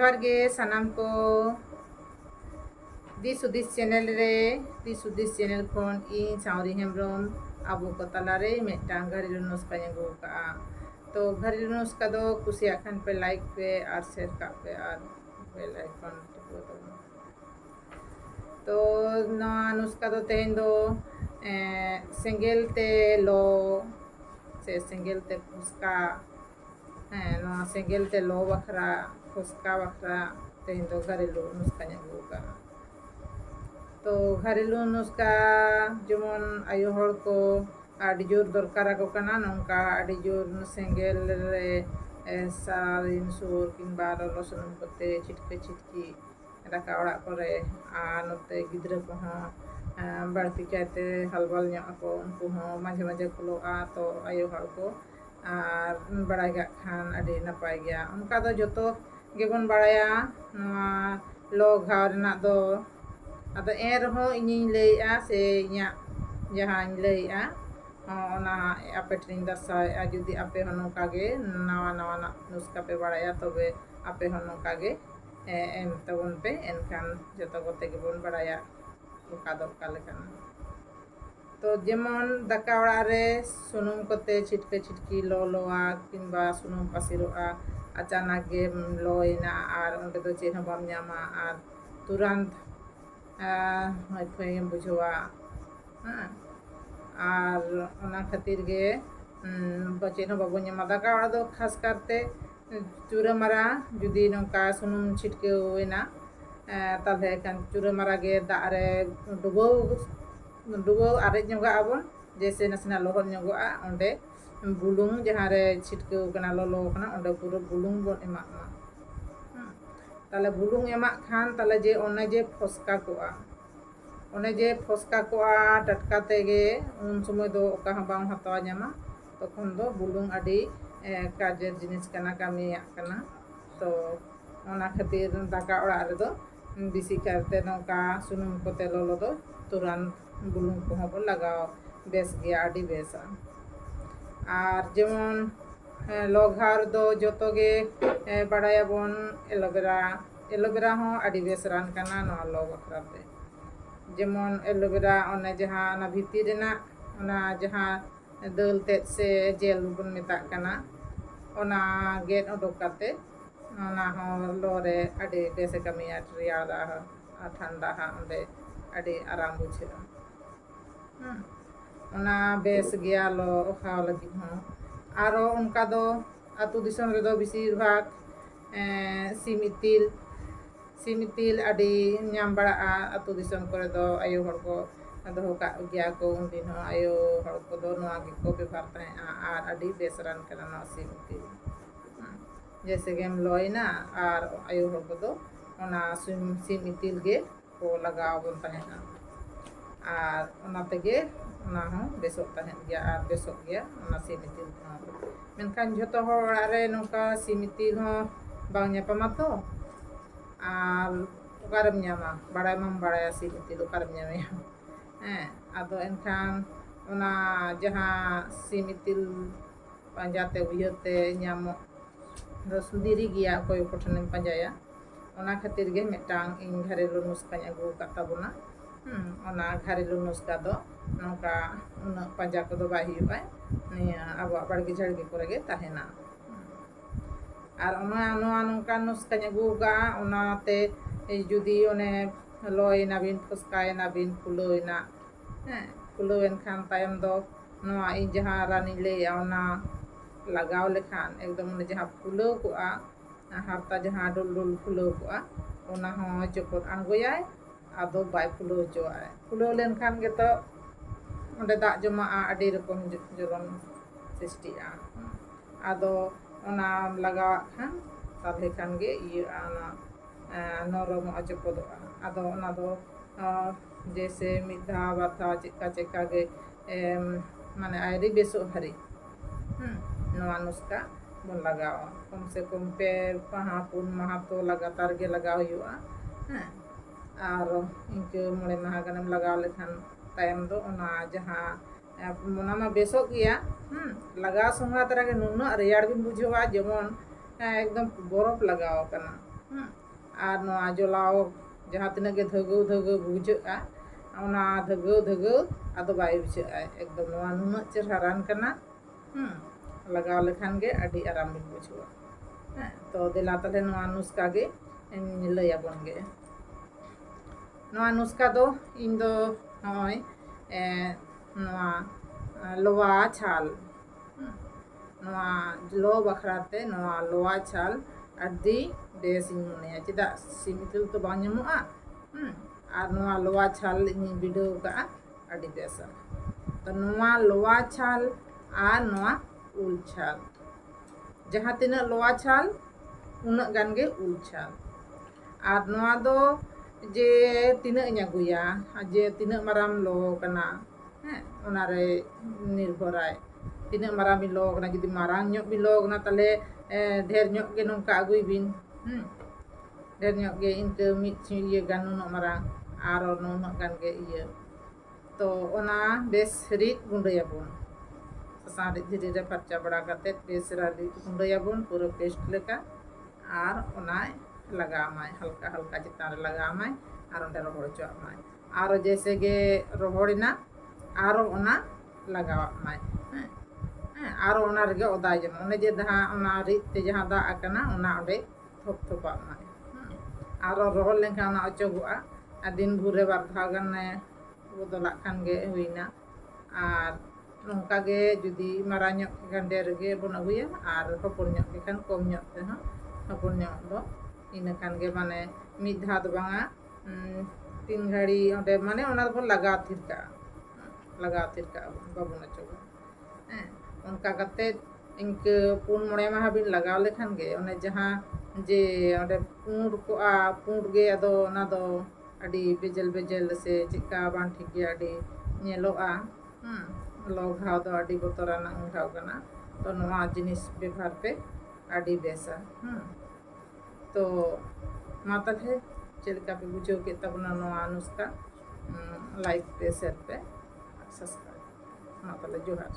जोहार गे सानाम को this उदिस channel रे दिस उदिस चैनल खन इन सावरी हेम्ब्रम आबो को तलारे मेटांग घरेलू नुस्खा ᱧ का तो घरेलू नुस्खा दो कुसिया खान पे लाइक पे और शेयर का पे और बेल आइकन टिपो तो ना नुस्खा दो तेन दो सेंगेल ते लो से सेंगेल ते फुसका ना सेंगेल ते लो बखरा फुसका बखरा तेन दो घरेलू नुस्खा ᱧ का तो घरेलू नुस्खा जेमन आयो हड़ को आड़ी जोर दरकार को कना नंका आड़ी जोर सेंगेल रे सारिन सुर किंबा ललो सुनुम कोते छिटके छिटकी दाका ओड़ा करे आ नते गिद्रा को बाड़ती चाहते हलबल को उनको माझे माझे खुलो तो आयो हड़ को और बड़ाई खान अड़ी नपाय गया उनका दो जोतो गेबन बड़ाया लो घाव रना दो अदो एन रहो इनिं लैया से इया जहां लैया ओना आपे ट्रेन दर्शाया जुदी आपे नौका गे नवा नवा नुस्खा पे बड़ाया तबे आपे नौका गे एम तबन पे एनखान जतो गोते गेबन बड़ाया उका दो कालेकान तो जेमन दाका ओड़ा रे सुनुम कोते छिटके छिटकी लोआ किंबा सुनुम पासिरोआ अचानक गे लोइना और ओंडे दो चेन बाम ᱧᱟᱢᱟ और तुरंत फैम बुझवा और ओना खातिर गे बचेन बाबू ᱧᱟᱢᱟ दाका ओड़ा दो खास करते चूरा मारा जुदी नौका सुनुम छिटके होइना ताले खान चूरा मारा गे दाग रे डुबो आरेज ᱧᱚᱜᱟ आबन जैसे नसना लोहर ᱧᱚᱜᱚᱜᱼᱟ ओंडे बुलुंग जहां रे छिटके कना लोलो कना ओंडे पूरा बुलुंग बन एमा ताले बुलुंग एमा खान ताले जे ओने जे फसका कोआ ओने जे फसका कोआ टटका तेगे उन समय दो ओका बांग हतवा ᱧᱟᱢᱟ तखन दो बुलुंग अडी काजेर जिनिस कना कामिया कना तो ओना खातिर दाका ओड़ा रे दो बिसी करते नौका सुनुम कोते लोलो दो तुरंत बुलुंग को हो लगाओ बेस गया अडी बेसा और जेमन लोघार दो जोतो गे बड़ाया बन एलोवेरा हो अडी बेस रान कना नो लो बखराते जेमन एलोवेरा ओने जहां ना भीतर रेना ओना जहां दल तेत से जेल बन मेता कना ओना गेट ओडोक काते ओना हो लोरे अडी बेस कमिया रियादा ठंडा हा ओंडे अडी आराम बुझे ओना बेस गया लो खाव लगी हो आरो उनका दो आतु दिसम रे दो बेसिर भाग सिमितिल अडी ᱧᱟᱢ बाड़ा आतु दिसम करे दो आयो हड़ को दो का गया को उन दिन हो आयो हड़ को दो नवा गे को व्यवहार तहे और अडी बेस रान कना ना सिमितिल जैसे गेम लोइना और आयो हड़ को दो ओना सिमितिल गे को लगाव बन तहे और ओना तेगे ओना हो बेसो तहे गया और बेसो गया ओना सिमितिल मेनखान जतो हो ओड़ा रे नोका सिमितिल हो बांग ᱧᱟᱯᱟᱢᱟ तो और ओकारम ᱧᱟᱢᱟ बड़ाय मम बड़ाया सिमितिल ओकारम ᱧᱟᱢᱮᱭᱟ आदो एनखान ओना जहां सिमितिल पंजाते उयते ᱧᱟᱢᱚᱜ दो सुदीरी गया कोई कोठने पंजाया ओना खातिर गे मेटांग इन घरेलू नुस्खा अगू का तबना ओना घरेलू नुस्खा दो नौका उना पंजा को दो बाही पाए निया अब बड़गी झड़गी करे गे ताहेना और ओना नोआ नौका नुस्खा अगू का ओनाते जुदी ओने लोइना बिन फुसकायना बिन फुलोइना फुलोइन खान तायम दो नोआ इन जहां रानी ले ओना लगाव लेखान एकदम जहां फुलो कोआ हारता जहां डुल डुल फुलो कोआ ओना हो चोपट आंगोयाय आदो बाय फुलो जोआय फुलो लेन खान गे तो ओंडे दाग जमा अडी रकम जलन सृष्टिया आदो ओना लगाव खान ताले खान गे इया ओना नरम चोपदो आदो ओना दो जैसे मिधा बाथा चेका गे माने आयरी बेसो हरी नवा नुस्खा बन लगाव कम से कम पे 5 माह तो लगातार गे लगाव हुआ और इनके मोड़े माह गनम लगाव लेखान तायम दो ओना जहां मोना मा बेसो गया लगाव संगा तरह के नुना रेयाड़ बिन बुझवा जेमन एकदम बरफ लगाव कना ᱟᱨ ᱱᱚᱣᱟ ᱡᱚᱞᱟᱣ ᱡᱟᱦᱟᱸ ᱛᱤᱱᱟᱹᱜ ᱜᱮ ᱫᱷᱟᱹᱜᱟᱹᱣ ᱫᱷᱟᱹᱜᱟᱹᱣ ᱵᱩᱡᱷᱟᱹᱜᱼᱟ ᱚᱱᱟ ᱫᱷᱟᱹᱜᱟᱹᱣ ᱫᱷᱟᱹᱜᱟᱹᱣ ᱟᱫᱚ ᱵᱟᱭ ᱵᱩᱡᱷᱟᱹᱜᱼᱟ ᱮᱠᱫᱚᱢ ᱱᱚᱣᱟ ᱱᱩᱱᱟᱹᱜ ᱪᱮᱨᱦᱟ ᱨᱟᱱ ᱠᱟᱱᱟ ᱞᱟᱜᱟᱣ ᱞᱮᱠᱷᱟᱱ ᱜᱮ ᱟᱹᱰᱤ ᱟᱨᱟᱢ ᱵᱤᱱ ᱵᱩᱡᱷᱟᱹᱣᱟ ᱛᱚ ᱫᱮᱞᱟ ᱛᱟᱦᱞᱮ ᱱᱚᱣᱟ ᱱᱩᱥᱠᱟ ᱜᱮ ᱞᱟᱹᱭ ᱟᱵᱚᱱ ᱜᱮ ᱱᱚᱣᱟ ᱱᱩᱥᱠᱟ ᱫᱚ ᱤᱧ ᱫᱚ ᱱᱚᱜᱼᱚᱭ ᱱᱚᱣᱟ ᱞᱚᱣᱟ ᱪᱷᱟᱞ ᱱᱚᱣᱟ ᱞᱚ ᱵᱟᱠᱷᱨᱟᱛᱮ ᱱᱚᱣᱟ ᱞᱚᱣᱟ ᱪᱷᱟᱞ ᱟᱹᱰᱤ ᱵᱮᱥᱤᱧ ᱢᱚᱱᱮᱭᱟ ᱪᱮᱫᱟᱜ ᱥᱤᱢ ᱤᱛᱤᱞ ᱛᱚ ᱵᱟᱝ ᱧᱟᱢᱚᱜᱼᱟ ᱟᱨ ᱱᱚᱣᱟ ᱞᱚᱣᱟ ᱪᱷᱟᱞ ᱤᱧᱤᱧ ᱵᱤᱰᱟᱹᱣ ᱠᱟᱜᱼᱟ ᱟᱹᱰᱤ ᱵᱮᱥᱟ ᱛᱚ ᱱᱚᱣᱟ ᱞᱚᱣᱟ ᱪᱷᱟᱞ ᱟᱨ ᱱᱚᱣᱟ ᱩᱞ ᱪᱷᱟᱞ ᱡᱟᱦᱟᱸ ᱛᱤᱱᱟᱹᱜ ᱞᱚᱣᱟ ᱪᱷᱟᱞ ᱩᱱᱟᱹᱜ ᱜᱟᱱ ᱜᱮ ᱩᱞ ᱪᱷᱟᱞ ᱟᱨ ᱱᱚᱣᱟ ᱫᱚ ᱡᱮ ᱛᱤᱱᱟᱹᱜ ᱤᱧ ᱟᱹᱜᱩᱭᱟ ᱡᱮ ᱛᱤᱱᱟᱹᱜ ᱢᱟᱨᱟᱝ ᱞᱚ ᱠᱟᱱᱟ ᱚᱱᱟᱨᱮ ᱱᱤᱨᱵᱷᱚᱨᱟᱭ ᱛᱤᱱᱟᱹᱜ ᱢᱟᱨᱟᱝ ᱵᱤᱱ ᱞᱚ ᱠᱟᱱᱟ ᱡᱩᱫᱤ ᱢᱟᱨᱟᱝ ᱧᱚᱜ ᱵᱤᱱ ᱞᱚ ᱠᱟᱱᱟ ᱛᱟᱦᱞᱮ ᱰᱷᱮᱨ ᱧᱚᱜ ᱜᱮ ᱱᱚᱝᱠᱟ ᱟᱹᱜᱩᱭ ᱵᱤᱱ ᱰᱷᱮᱨ ᱧᱚᱜ ᱜᱮ ᱤᱱᱠᱟᱹ ᱢᱤᱫ ᱤᱭᱟᱹ ᱜᱟᱱ ᱱᱩᱱᱟᱹᱜ ᱢᱟᱨᱟᱝ ᱟᱨᱚ ᱱᱩᱱᱟᱹᱜ ᱜᱟᱱ ᱜᱮ ᱤᱭᱟᱹ ᱛᱚ ᱚᱱᱟ ᱵᱮᱥ ᱨᱤᱫ ᱜᱩᱸᱰᱟᱹᱭᱟᱵᱚᱱ ᱥᱟᱥᱟᱝ ᱨᱤᱫ ᱫᱷᱤᱨᱤ ᱨᱮ ᱯᱷᱟᱨᱪᱟ ᱵᱟᱲᱟ ᱠᱟᱛᱮᱫ ᱵᱮᱥ ᱨᱤᱫ ᱜᱩᱸᱰᱟᱹᱭᱟᱵᱚᱱ ᱯᱩᱨᱟᱹ ᱯᱮᱥᱴ ᱞᱮᱠᱟ ᱟᱨ ᱚᱱᱟᱭ ᱞᱟᱜᱟᱣ ᱟᱢᱟᱭ ᱦᱟᱞᱠᱟ ᱦᱟᱞᱠᱟ ᱪᱮᱛᱟᱱ ᱨᱮ ᱞᱟᱜᱟᱣ ᱟᱢᱟᱭ ᱟᱨ ᱚᱸᱰᱮ ᱨᱚᱦᱚᱲ ᱦᱚᱪᱚᱣᱟᱜ ᱢᱟᱭ ᱟᱨᱚ ᱡᱮᱭᱥᱮ ᱜᱮ ᱨᱚᱦᱚᱲᱮᱱᱟ ᱟᱨᱚ ᱚᱱᱟ ᱞᱟᱜᱟᱣᱟᱜ ᱢᱟᱭ ᱟᱨᱚ ᱚᱱᱟ ᱨᱮᱜᱮ ᱚᱫᱟᱭ ᱡᱮᱢᱚᱱ ᱚᱱᱮ ᱡᱮ ᱡᱟᱦᱟᱸ ᱚᱱᱟ ᱨᱤᱫ ᱛᱮ ᱡᱟᱦᱟᱸ ᱫᱟᱜ ᱟᱠᱟᱱᱟ ᱚᱱᱟ ᱚᱸᱰᱮ ᱛᱷᱚᱯ ᱛᱷᱚᱯᱟᱜ ᱢᱟᱭ ᱟᱨᱚ ᱨᱚᱦᱚᱲ ᱞᱮᱱᱠᱷᱟᱱ ᱚᱱᱟ ᱚᱪᱚᱜᱚᱜᱼᱟ ᱟᱨ ᱫᱤᱱ ᱵᱷᱳᱨ ᱨᱮ ᱵᱟᱨ ᱫᱷᱟᱣ ᱜᱟᱱᱮ ᱵᱚᱫᱚᱞᱟᱜ ᱠᱷᱟᱱ ᱜᱮ ᱦᱩᱭᱱᱟ ᱟᱨ ᱱᱚᱝᱠᱟ ᱜᱮ ᱡᱩᱫᱤ ᱢᱟᱨᱟᱝ ᱧᱚᱜ ᱠᱷᱟᱱ ᱰᱷᱮᱨ ᱜᱮ ᱵᱚᱱ ᱟᱹᱜᱩᱭᱟ ᱟᱨ ᱦᱚᱯᱚᱱ ᱧᱚᱜ ᱜᱮᱠᱷᱟᱱ ᱠᱚᱢ ᱧᱚᱜ ᱛᱮᱦᱚᱸ ᱦᱚᱯᱚᱱ ᱧᱚᱜ ᱫᱚ ᱤᱱᱟᱹ ᱠᱷᱟᱱ ᱜᱮ ᱢᱟᱱᱮ ᱢᱤᱫ ᱫᱷᱟᱣ ᱫᱚ ᱵᱟᱝᱟ 3 ᱜᱷᱟᱹᱲᱤ ᱚᱸᱰᱮ ᱢᱟᱱᱮ ᱚᱱᱟ ᱫᱚᱵᱚᱱ ᱞᱟᱜᱟᱣ ᱛᱷᱤᱨ ᱠᱟᱜᱼᱟ ᱞᱟᱜᱟᱣ ᱛᱷᱤᱨ ᱠᱟᱜᱼᱟ ᱵᱟᱵᱚᱱ ᱚᱪᱚᱜᱟ ᱚᱱᱠᱟ ᱠᱟᱛᱮᱫ ᱤᱱᱠᱟᱹ 4-5 ᱢᱟᱦᱟ ᱵᱤᱱ ᱞᱟᱜᱟᱣ ᱞᱮᱠᱷᱟᱱ ᱜᱮ ᱚᱱᱮ ᱡᱟᱦᱟᱸ ᱡᱮ ᱚᱸᱰᱮ ᱯᱩᱸᱰ ᱠᱚᱜᱼᱟ ᱯᱩᱸᱰ ᱜᱮ ᱟᱫᱚ ᱚᱱᱟ ᱫᱚ ᱟᱹᱰᱤ ᱵᱮᱡᱮᱞ ᱵᱮᱡᱮᱞ ᱥᱮ ᱪᱮᱫᱠᱟ ᱵᱟᱝ ᱴᱷᱤᱠ ᱜᱮᱭᱟ ᱟᱹᱰᱤ ᱧᱮᱞᱚᱜᱼᱟ ᱞᱚ ᱜᱷᱟᱣ ᱫᱚ ᱟᱹᱰᱤ ᱵᱚᱛᱚᱨᱟᱱᱟᱜ ᱜᱷᱟᱣ ᱠᱟᱱᱟ ᱛᱚ ᱱᱚᱣᱟ ᱡᱤᱱᱤᱥ ᱵᱮᱵᱚᱦᱟᱨ ᱯᱮ ᱟᱹᱰᱤ ᱵᱮᱥᱟ ᱛᱚ ᱢᱟ ᱛᱟᱦᱞᱮ ᱪᱮᱫ ᱞᱮᱠᱟ ᱯᱮ ᱵᱩᱡᱷᱟᱹᱣ ᱠᱮᱫ ᱛᱟᱵᱚᱱᱟ ᱱᱚᱣᱟ ᱱᱩᱥᱠᱟ ᱞᱟᱭᱤᱠ ᱯᱮ ᱥᱮᱭᱟᱨ ᱯᱮ ᱥᱟᱵᱥᱠᱨᱟᱭᱤᱵ ᱢᱟ ᱛᱟᱦᱞᱮ ᱡᱚᱦᱟᱨ